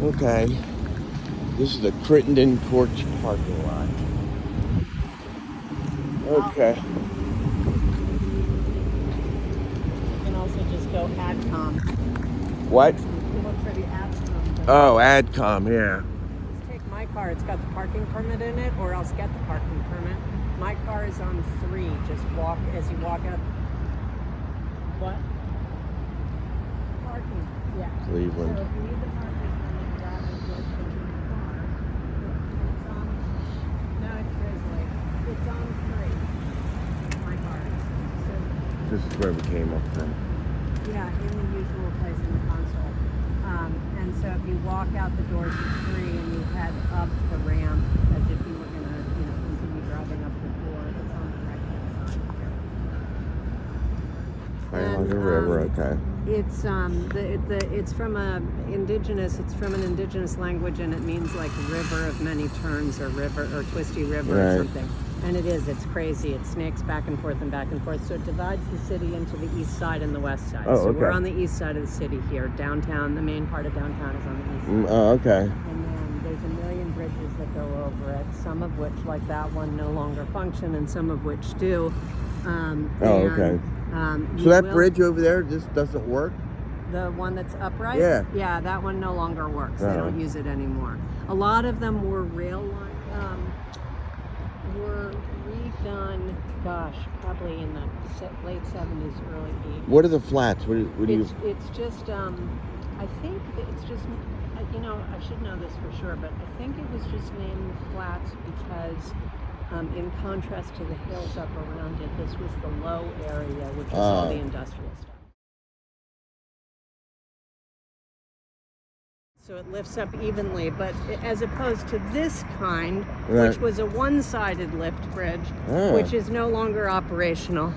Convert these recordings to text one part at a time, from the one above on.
Okay. This is the Crittenden Porch parking lot. Okay. You can also just go AdCom. What? You look for the AdCom. Oh, AdCom, yeah. Just take my car. It's got the parking permit in it, or else get the parking permit. My car is on 3. Just walk as you walk out. What? Parking. Yeah. Cleveland. So if you need the parking permit, grab it with the car. It's on. No, it's Grizzly. It's on 3. My car is. So This is where we came up from. yeah, in the usual place in the console. And so if you walk out the doors at 3 and you head up the ramp as if you were gonna, continue driving up the floor, it's on the right hand side here. Cuyahoga River, okay. It's from an indigenous language, and it means like river of many turns, or river, or twisty river, Right. or something. And it's crazy. It snakes back and forth and back and forth. So it divides the city into the east side and the west side. Oh, so we're okay. on the east side of the city here. Downtown, the main part of downtown is on the east side. Oh, okay. And then there's a million bridges that go over it, some of which, like that one, no longer function, and some of which do. Okay. So that bridge over there just doesn't work? The one that's upright? Yeah. Yeah, that one no longer works. They Oh. don't use it anymore. A lot of them were were redone, probably in the late 70s, early 80s. What are the flats? What do you... It's just, I think it's just, I should know this for sure, but I think it was just named flats because, in contrast to the hills up around it, this was the low area, which was all the industrial stuff. So it lifts up evenly, but as opposed to this kind, Right. which was a one-sided lift bridge, Oh. which is no longer operational.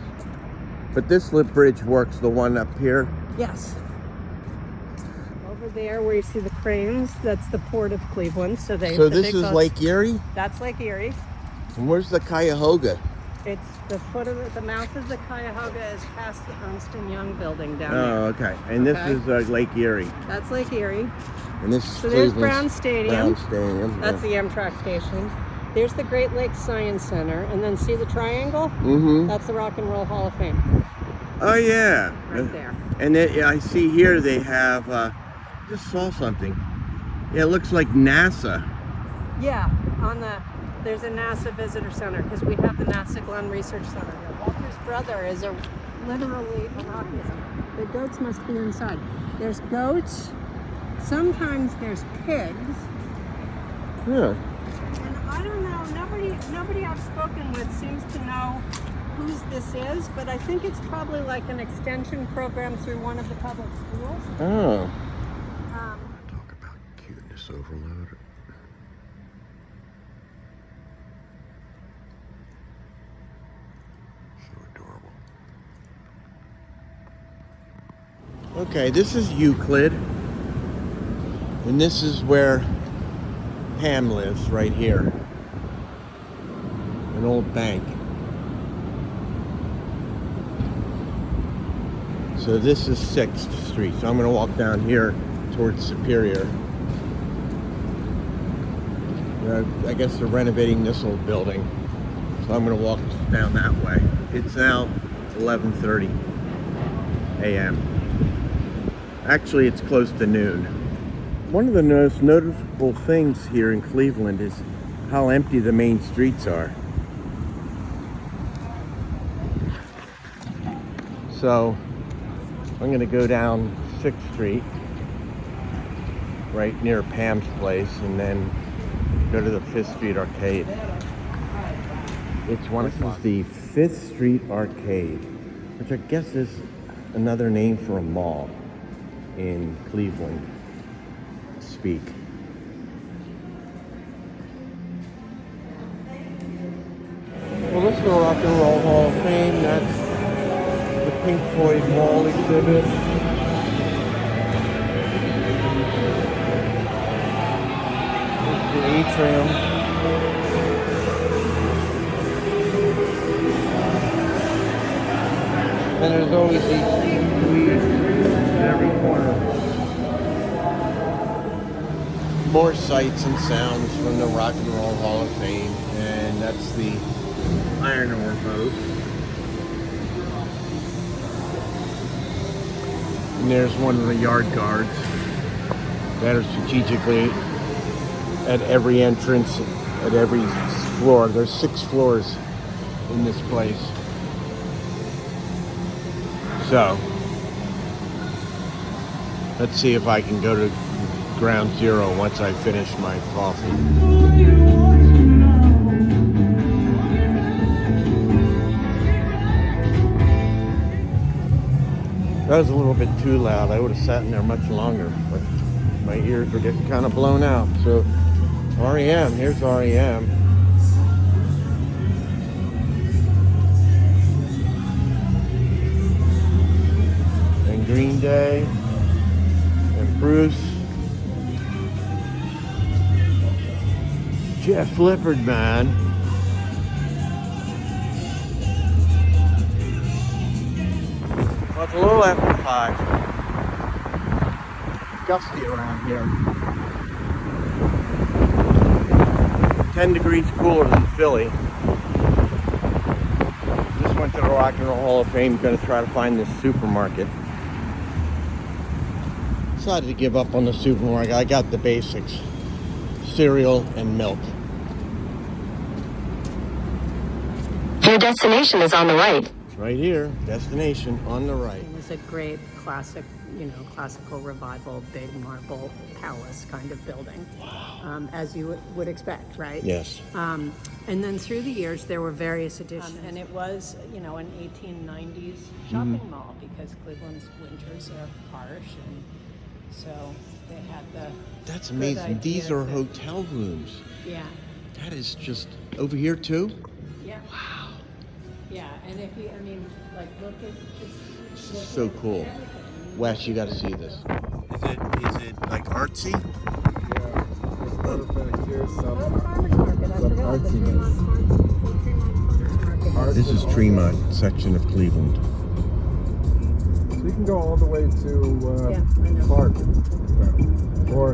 But this lip bridge works, the one up here? Yes. Over there where you see the cranes, that's the Port of Cleveland. So So the this big is boats- Lake Erie? That's Lake Erie. And where's the Cuyahoga? It's the mouth of the Cuyahoga is past the Ernst & Young building down Oh, there. okay. And this Okay. is Lake Erie. That's Lake Erie. And this is So there's Cleveland's Brown Stadium. Brown Stadium. That's the Amtrak station. There's the Great Lakes Science Center. And then see the triangle? Mm-hmm. That's the Rock and Roll Hall of Fame Oh, yeah. right there. And then, yeah, I see here they have, just saw something. Yeah, it looks like NASA. Yeah, there's a NASA visitor center because we have the NASA Glenn Research Center here. Walter's brother is literally a rock music. The goats must be inside. There's goats. Sometimes there's pigs. Yeah. And I don't know, nobody I've spoken with seems to know whose this is, but I think it's probably like an extension program through one of the public schools. Oh. Talk about cuteness overload. So adorable. Okay, this is Euclid. And this is where Pam lives, right here. An old bank. So this is 6th Street. So I'm going to walk down here towards Superior. I guess they're renovating this old building. So I'm going to walk down that way. It's now 11:30 a.m. Actually, it's close to noon. One of the most noticeable things here in Cleveland is how empty the main streets are. So I'm going to go down 6th Street, right near Pam's place, and then go to the 5th Street Arcade. It's this is the 5th Street Arcade, which I guess is another name for a mall in Cleveland speak. Well, this is the Rock and Roll Hall of Fame. That's the Pink Floyd Mall exhibit. This is the atrium. And there's always these squeeze in every corner. more sights and sounds from the Rock and Roll Hall of Fame, and that's the iron ore boat. And there's one of the yard guards that are strategically at every entrance, at every floor. There's 6 floors in this place. So, let's see if I can go to ground zero once I finish my coffee. That was a little bit too loud. I would have sat in there much longer, but my ears were getting kind of blown out. So, REM, here's REM. And Green Day. And Bruce. Jeff Lippard, man. Well, it's a little after 5. Gusty around here. 10 degrees cooler than Philly. Just went to the Rock and Roll Hall of Fame. Going to try to find this supermarket. Decided to give up on the supermarket. I got the basics. Cereal and milk. Your destination is on the right. Right here, destination on the right. It was a great classic, classical revival, big marble palace kind of building. Wow. As you would expect, right? Yes. And then through the years, there were various additions. And it was, an 1890s shopping mall because Cleveland's winters are harsh. And so they had the... That's good amazing. idea These are to- hotel rooms. Yeah. That is just over here too? Yeah. Wow. Yeah. And if you, look at just... look So at cool. everything. Wes, you gotta see this. Is it like artsy? Yeah, it's perfect. Here's Oh, some. farmer's market. I Some forgot the artsiness. Tremont Farmer's Market. This is Tremont section of Cleveland. So you can go all the way to Yeah, I know. Clark, or